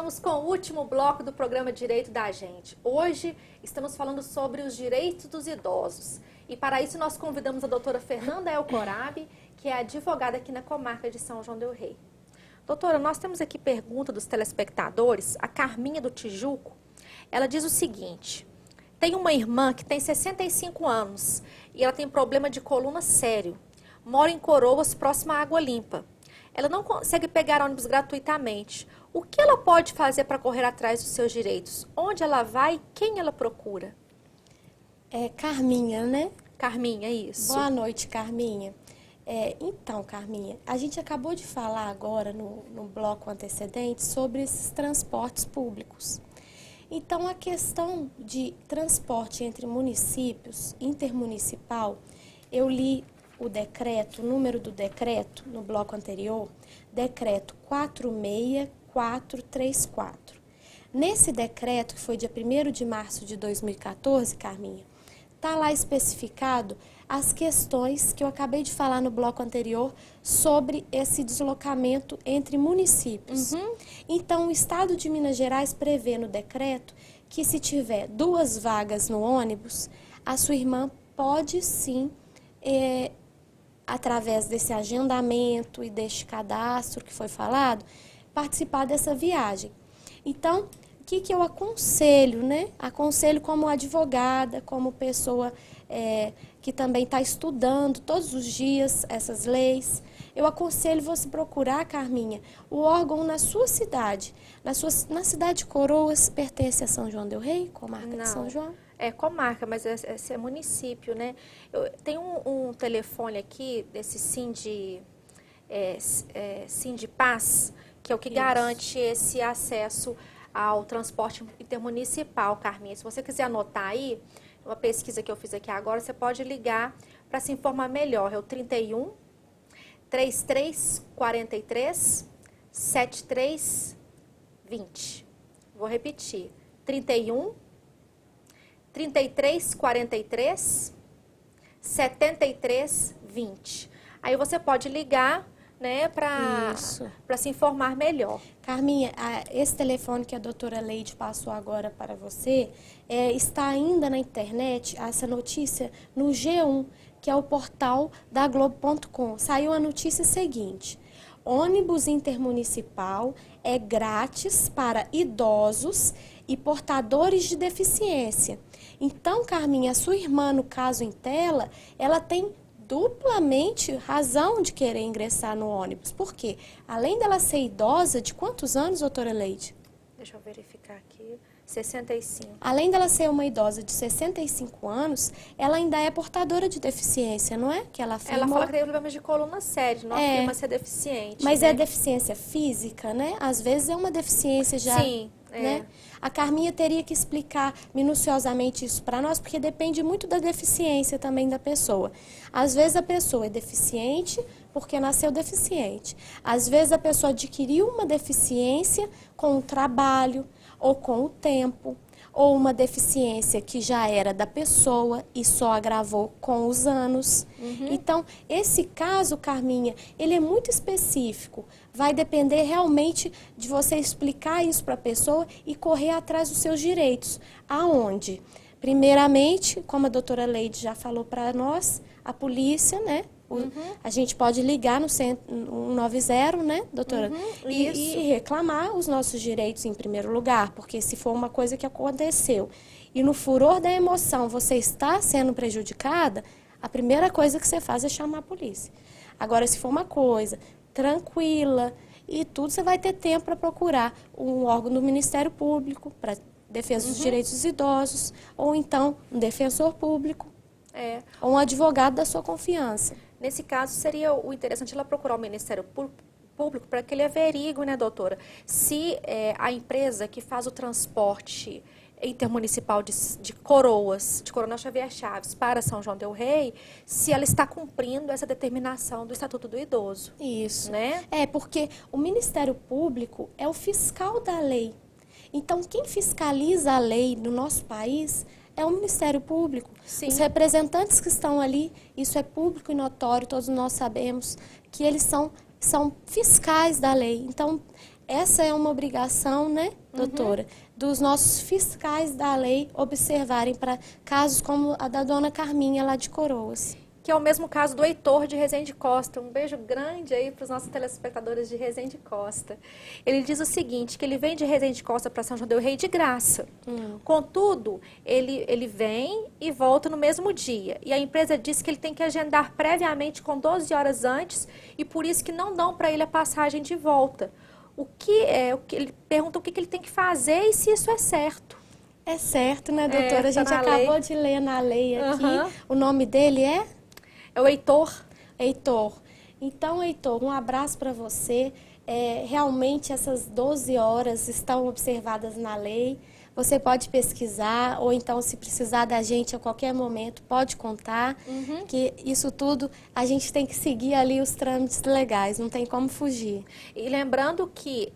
Voltamos com o último bloco do programa Direito da Gente. Hoje estamos falando sobre os direitos dos idosos. E para isso nós convidamos a doutora Fernanda Elcorabi, que é advogada aqui na comarca de São João del Rei. Doutora, nós temos aqui pergunta dos telespectadores. A Carminha do Tijuco, ela diz o seguinte: tem uma irmã que tem 65 anos e ela tem problema de coluna sério. Mora em Coroas, próxima à Água Limpa. Ela não consegue pegar ônibus gratuitamente. O que ela pode fazer para correr atrás dos seus direitos? Onde ela vai e quem ela procura? É Carminha, né? Carminha, isso. Boa noite, Carminha. Então, Carminha, a gente acabou de falar agora no bloco antecedente sobre esses transportes públicos. Então, a questão de transporte entre municípios, intermunicipal, eu li o decreto, o número do decreto no bloco anterior, decreto 46434. Nesse decreto, que foi dia 1º de março de 2014, Carminha, está lá especificado as questões que eu acabei de falar no bloco anterior sobre esse deslocamento entre municípios. Então, o Estado de Minas Gerais prevê no decreto que se tiver 2 vagas no ônibus, a sua irmã pode sim, através desse agendamento e deste cadastro que foi falado, participar dessa viagem. Então, o que eu aconselho, né? Aconselho como advogada, como pessoa que também está estudando todos os dias essas leis. Eu aconselho você procurar, Carminha, o órgão na sua cidade. Na cidade de Coroas, pertence a São João del Rei, comarca de São João? É comarca, mas esse é município, né? Tem um telefone aqui, desse Sindipaz, que é o que garante esse acesso ao transporte intermunicipal, Carminha. Se você quiser anotar aí, uma pesquisa que eu fiz aqui agora, você pode ligar para se informar melhor. É o 31 3343 7320. Vou repetir. 31 3343 7320. Aí você pode ligar, né, para se informar melhor. Carminha, esse telefone que a doutora Leide passou agora para você, está ainda na internet, essa notícia, no G1, que é o portal da Globo.com. Saiu a notícia seguinte: ônibus intermunicipal é grátis para idosos e portadores de deficiência. Então, Carminha, a sua irmã, no caso em tela, ela tem duplamente razão de querer ingressar no ônibus. Por quê? Além dela ser idosa, de quantos anos, doutora Leide? Deixa eu verificar aqui. 65. Além dela ser uma idosa de 65 anos, ela ainda é portadora de deficiência, não é? Que ela afirmou. Ela fala que tem problemas de coluna séria, não afirma ser deficiente. Mas né? é deficiência física, né? Às vezes é uma deficiência já. Sim, né? A Carminha teria que explicar minuciosamente isso para nós, porque depende muito da deficiência também da pessoa. Às vezes a pessoa é deficiente porque nasceu deficiente. Às vezes a pessoa adquiriu uma deficiência com o trabalho ou com o tempo, ou uma deficiência que já era da pessoa e só agravou com os anos. Então, esse caso, Carminha, ele é muito específico. Vai depender realmente de você explicar isso para a pessoa e correr atrás dos seus direitos. Aonde? Primeiramente, como a doutora Leide já falou para nós, a polícia, né? A gente pode ligar no 190, né, doutora? E reclamar os nossos direitos em primeiro lugar, porque se for uma coisa que aconteceu e no furor da emoção você está sendo prejudicada, a primeira coisa que você faz é chamar a polícia. Agora, se for uma coisa tranquila e tudo, você vai ter tempo para procurar um órgão do Ministério Público para defesa dos direitos dos idosos, ou então um defensor público, ou um advogado da sua confiança. Nesse caso, seria o interessante ela procurar o Ministério Público para que ele averigue, né, doutora, se a empresa que faz o transporte intermunicipal de Coroas, de Coronel Xavier Chaves para São João del Rei, se ela está cumprindo essa determinação do Estatuto do Idoso. Isso. Né? Porque o Ministério Público é o fiscal da lei. Então, quem fiscaliza a lei no nosso país é o Ministério Público. Sim. Os representantes que estão ali, isso é público e notório, todos nós sabemos que eles são fiscais da lei. Então, essa é uma obrigação, né, doutora, dos nossos fiscais da lei observarem para casos como a da dona Carminha lá de Coroas. Que é o mesmo caso do Heitor de Resende Costa. Um beijo grande aí para os nossos telespectadores de Resende Costa. Ele diz o seguinte, que ele vem de Resende Costa para São João del Rei de graça. Contudo, ele vem e volta no mesmo dia. E a empresa diz que ele tem que agendar previamente com 12 horas antes e por isso que não dão para ele a passagem de volta. Ele pergunta o que ele tem que fazer e se isso é certo. É certo, né, doutora? A gente tá acabou de ler na lei aqui. O nome dele é? É o Heitor. Heitor. Então, Heitor, um abraço para você. Realmente essas 12 horas estão observadas na lei. Você pode pesquisar, ou então, se precisar da gente a qualquer momento, pode contar, que isso tudo a gente tem que seguir ali os trâmites legais, não tem como fugir. E lembrando que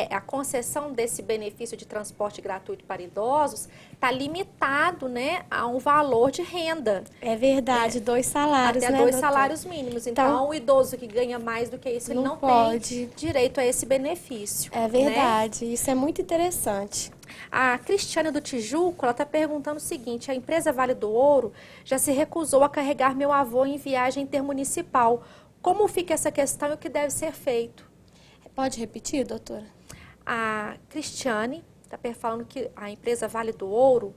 a concessão desse benefício de transporte gratuito para idosos está limitado, né, a um valor de renda. É verdade, 2 salários, até né, 2 doutora? salários mínimos. Então, o idoso que ganha mais do que isso, ele não pode. tem direito a esse benefício. É verdade, né? Isso é muito interessante. A Cristiane do Tijuco, ela está perguntando o seguinte, a empresa Vale do Ouro já se recusou a carregar meu avô em viagem intermunicipal. Como fica essa questão e o que deve ser feito? Pode repetir, doutora? A Cristiane está falando que a empresa Vale do Ouro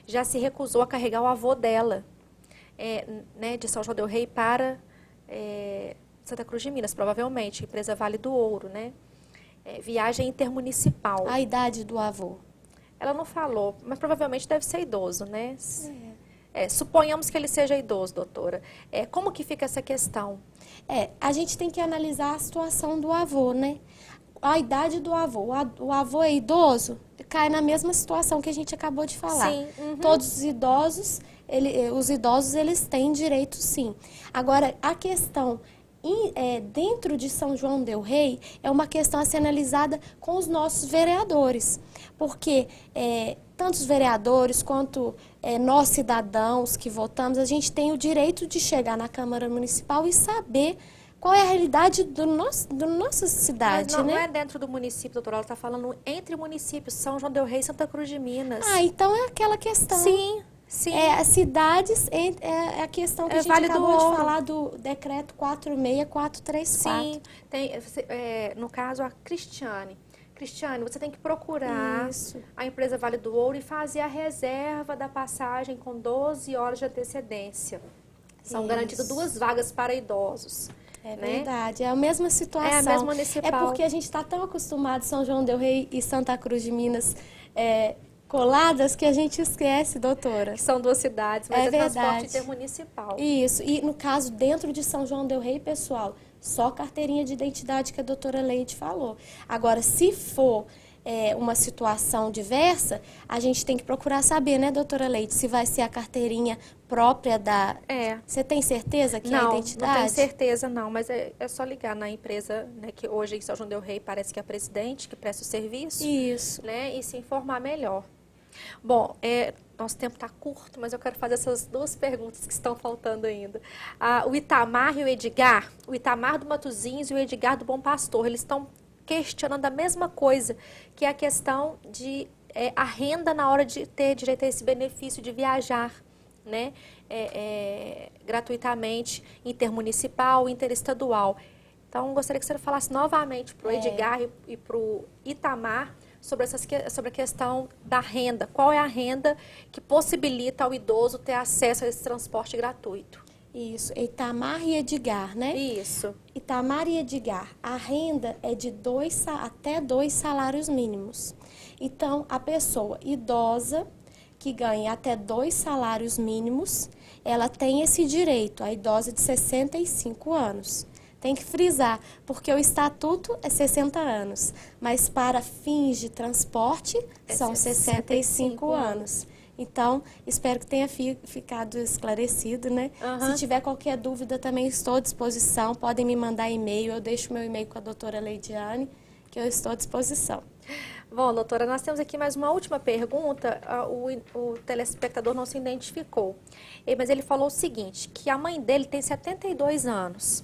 já se recusou a carregar o avô dela, né, de São João del Rei para Santa Cruz de Minas, provavelmente, a empresa Vale do Ouro, né? Viagem intermunicipal. A idade do avô? Ela não falou, mas provavelmente deve ser idoso, né? Suponhamos que ele seja idoso, doutora. Como que fica essa questão? A gente tem que analisar a situação do avô, né? A idade do avô. O avô é idoso, cai na mesma situação que a gente acabou de falar. Sim. Todos os idosos, eles têm direito, sim. Agora, a questão dentro de São João del Rei é uma questão a ser analisada com os nossos vereadores, porque tanto os vereadores quanto nós cidadãos que votamos, a gente tem o direito de chegar na Câmara Municipal e saber qual é a realidade da nossa cidade, Mas não né? é dentro do município, doutora, ela está falando entre municípios, São João del Rei e Santa Cruz de Minas. Então é aquela questão. Sim. As cidades, é a questão que a gente Vale acabou do de falar do decreto 46434. Sim, no caso a Cristiane. Cristiane, você tem que procurar a empresa Vale do Ouro e fazer a reserva da passagem com 12 horas de antecedência. São garantidas 2 vagas para idosos. É verdade, é a mesma situação. É a mesma municipal. É porque a gente está tão acostumado, São João del Rei e Santa Cruz de Minas, coladas, que a gente esquece, doutora. Que são 2 cidades, mas transporte intermunicipal. Isso, e no caso, dentro de São João del Rei, pessoal, só carteirinha de identidade que a doutora Leide falou. Agora, se for uma situação diversa, a gente tem que procurar saber, né, doutora Leide, se vai ser a carteirinha própria da... Você tem certeza que é a identidade? Não tenho certeza não, mas é só ligar na empresa, né, que hoje em São João del Rei parece que é a presidente que presta o serviço. Isso. Né, e se informar melhor. Bom, nosso tempo está curto, mas eu quero fazer essas 2 perguntas que estão faltando ainda. O Itamar e o Edgar, o Itamar do Matozinhos e o Edgar do Bom Pastor, eles estão questionando a mesma coisa, que é a questão de a renda na hora de ter direito a esse benefício de viajar, né, gratuitamente, intermunicipal, interestadual. Então, gostaria que você falasse novamente para o Edgar e para o Itamar sobre a questão da renda. Qual é a renda que possibilita ao idoso ter acesso a esse transporte gratuito? Isso, Itamar e Edgar, né? Isso. Itamar e Edgar, a renda é de até 2 salários mínimos. Então, a pessoa idosa que ganha até 2 salários mínimos, ela tem esse direito, a idosa de 65 anos. Tem que frisar, porque o estatuto é 60 anos, mas para fins de transporte são 65 anos. Então, espero que tenha ficado esclarecido, né? Se tiver qualquer dúvida, também estou à disposição. Podem me mandar e-mail, eu deixo meu e-mail com a doutora Leidiane, que eu estou à disposição. Bom, doutora, nós temos aqui mais uma última pergunta. O telespectador não se identificou, mas ele falou o seguinte, que a mãe dele tem 72 anos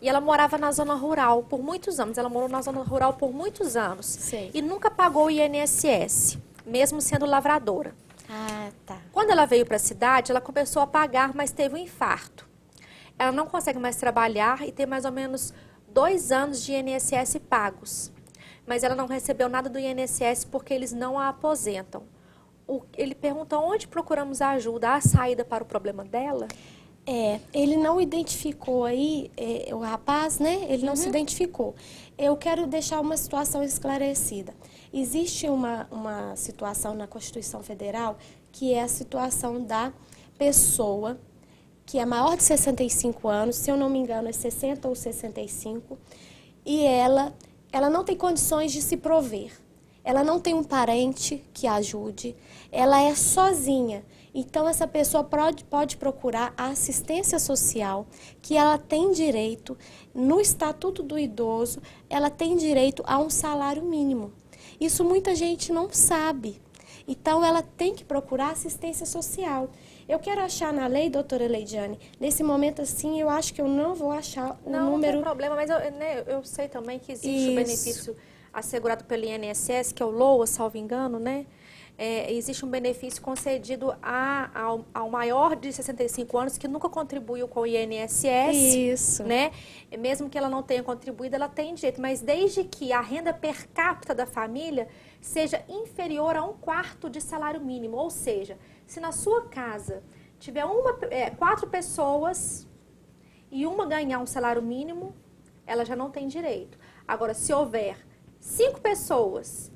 e ela morava na zona rural por muitos anos. Ela morou na zona rural por muitos anos. Sei. E nunca pagou o INSS, mesmo sendo lavradora. Ah, tá. Quando ela veio para a cidade, ela começou a pagar, mas teve um infarto. Ela não consegue mais trabalhar e tem mais ou menos 2 anos de INSS pagos. Mas ela não recebeu nada do INSS porque eles não a aposentam. Ele pergunta onde procuramos ajuda, a saída para o problema dela? Ele não identificou aí, o rapaz, né? Ele não se identificou. Eu quero deixar uma situação esclarecida. Existe uma situação na Constituição Federal que é a situação da pessoa que é maior de 65 anos, se eu não me engano é 60 ou 65, e ela não tem condições de se prover. Ela não tem um parente que a ajude, ela é sozinha. Então, essa pessoa pode procurar a assistência social, que ela tem direito, no Estatuto do Idoso, ela tem direito a um salário mínimo. Isso muita gente não sabe. Então, ela tem que procurar assistência social. Eu quero achar na lei, doutora Leidiane, nesse momento assim, eu acho que eu não vou achar o número... Não tem problema, mas eu sei também que existe o benefício assegurado pelo INSS, que é o LOA, salvo engano, né? Existe um benefício concedido ao maior de 65 anos que nunca contribuiu com o INSS. Isso. Né? Mesmo que ela não tenha contribuído, ela tem direito. Mas desde que a renda per capita da família seja inferior a 1/4 de salário mínimo. Ou seja, se na sua casa tiver 4 pessoas e uma ganhar um salário mínimo, ela já não tem direito. Agora, se houver 5 pessoas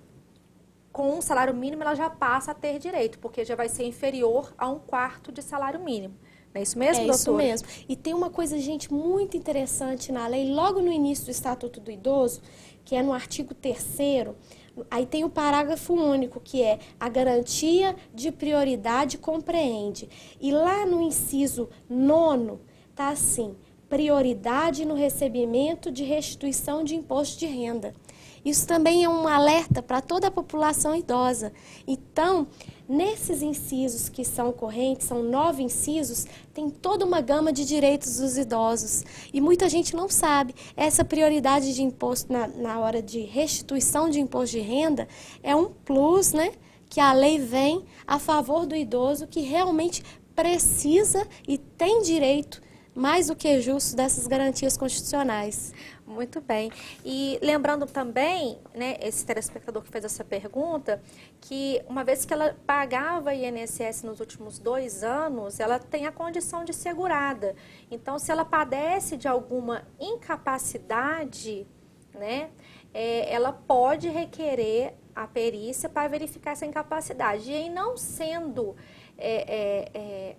com um salário mínimo, ela já passa a ter direito, porque já vai ser inferior a 1/4 de salário mínimo. Não é isso mesmo, doutora? É isso mesmo. E tem uma coisa, gente, muito interessante na lei, logo no início do Estatuto do Idoso, que é no artigo 3º, aí tem o parágrafo único, que é a garantia de prioridade compreende. E lá no inciso 9º, tá assim, prioridade no recebimento de restituição de imposto de renda. Isso também é um alerta para toda a população idosa. Então, nesses incisos que são correntes, são 9 incisos, tem toda uma gama de direitos dos idosos. E muita gente não sabe. Essa prioridade de imposto na hora de restituição de imposto de renda é um plus, né? Que a lei vem a favor do idoso que realmente precisa e tem direito mais do que justo dessas garantias constitucionais. Muito bem. E lembrando também, né, esse telespectador que fez essa pergunta, que uma vez que ela pagava INSS nos últimos 2 anos, ela tem a condição de segurada. Então, se ela padece de alguma incapacidade, né, ela pode requerer a perícia para verificar essa incapacidade. E em não sendo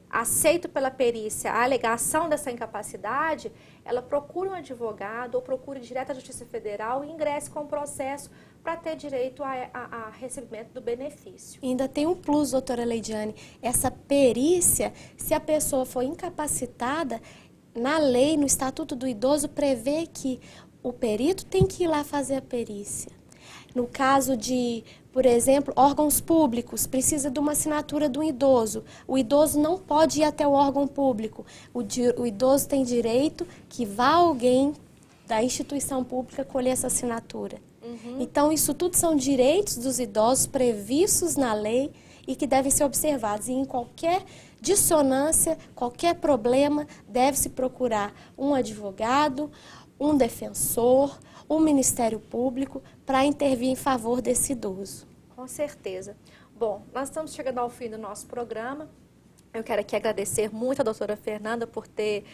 aceito pela perícia a alegação dessa incapacidade, ela procura um advogado ou procure direto à Justiça Federal e ingresse com o processo para ter direito a recebimento do benefício. E ainda tem um plus, doutora Leidiane, essa perícia, se a pessoa for incapacitada, na lei, no Estatuto do Idoso, prevê que o perito tem que ir lá fazer a perícia. No caso de, por exemplo, órgãos públicos, precisa de uma assinatura do idoso. O idoso não pode ir até o órgão público. O idoso tem direito que vá alguém da instituição pública colher essa assinatura. Então, isso tudo são direitos dos idosos previstos na lei e que devem ser observados. E em qualquer dissonância, qualquer problema, deve-se procurar um advogado, um defensor, um Ministério Público para intervir em favor desse idoso. Com certeza. Bom, nós estamos chegando ao fim do nosso programa. Eu quero aqui agradecer muito a doutora Fernanda por ter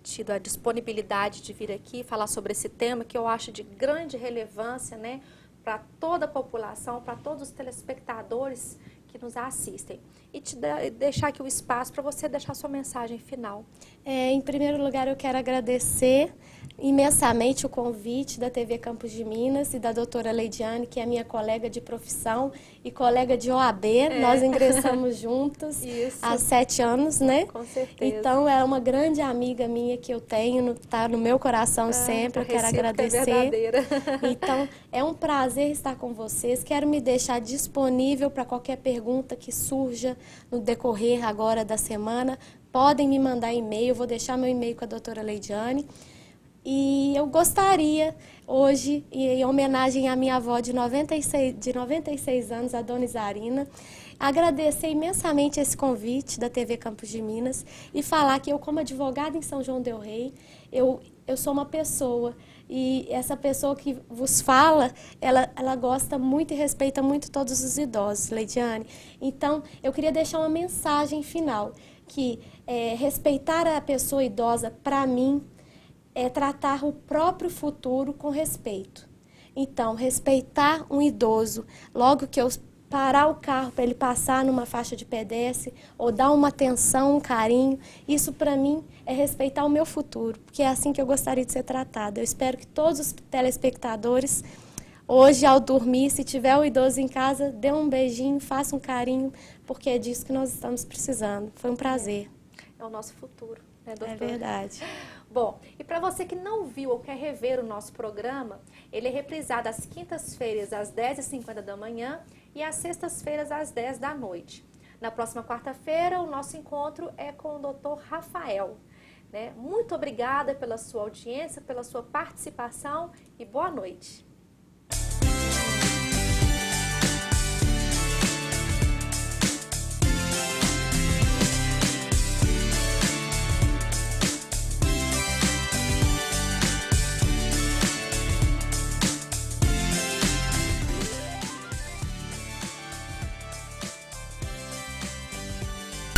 tido a disponibilidade de vir aqui falar sobre esse tema que eu acho de grande relevância, né, para toda a população, para todos os telespectadores que nos assistem. e deixar aqui o espaço para você deixar sua mensagem final. Em primeiro lugar, eu quero agradecer imensamente o convite da TV Campos de Minas e da doutora Leidiane, que é minha colega de profissão e colega de OAB. Nós ingressamos juntos há 7 anos, né? Com certeza. Então, é uma grande amiga minha que eu tenho, está no meu coração sempre, eu quero agradecer. Então, é um prazer estar com vocês. Quero me deixar disponível para qualquer pergunta que surja no decorrer agora da semana. Podem me mandar e-mail, eu vou deixar meu e-mail com a doutora Leidiane. E eu gostaria, hoje, em homenagem à minha avó de 96 anos, a dona Isarina, agradecer imensamente esse convite da TV Campos de Minas e falar que eu, como advogada em São João del Rei, eu sou uma pessoa, e essa pessoa que vos fala, ela gosta muito e respeita muito todos os idosos, Leidiane. Então, eu queria deixar uma mensagem final, que respeitar a pessoa idosa, para mim, é tratar o próprio futuro com respeito. Então, respeitar um idoso, logo que eu parar o carro para ele passar numa faixa de pedestre, ou dar uma atenção, um carinho, isso para mim é respeitar o meu futuro, porque é assim que eu gostaria de ser tratada. Eu espero que todos os telespectadores, hoje ao dormir, se tiver o idoso em casa, dê um beijinho, faça um carinho, porque é disso que nós estamos precisando. Foi um prazer. É o nosso futuro, né, doutora? É verdade. Bom, e para você que não viu ou quer rever o nosso programa, ele é reprisado às quintas-feiras às 10h50 da manhã e às sextas-feiras às 10 da noite. Na próxima quarta-feira, o nosso encontro é com o Dr. Rafael. Né? Muito obrigada pela sua audiência, pela sua participação e boa noite.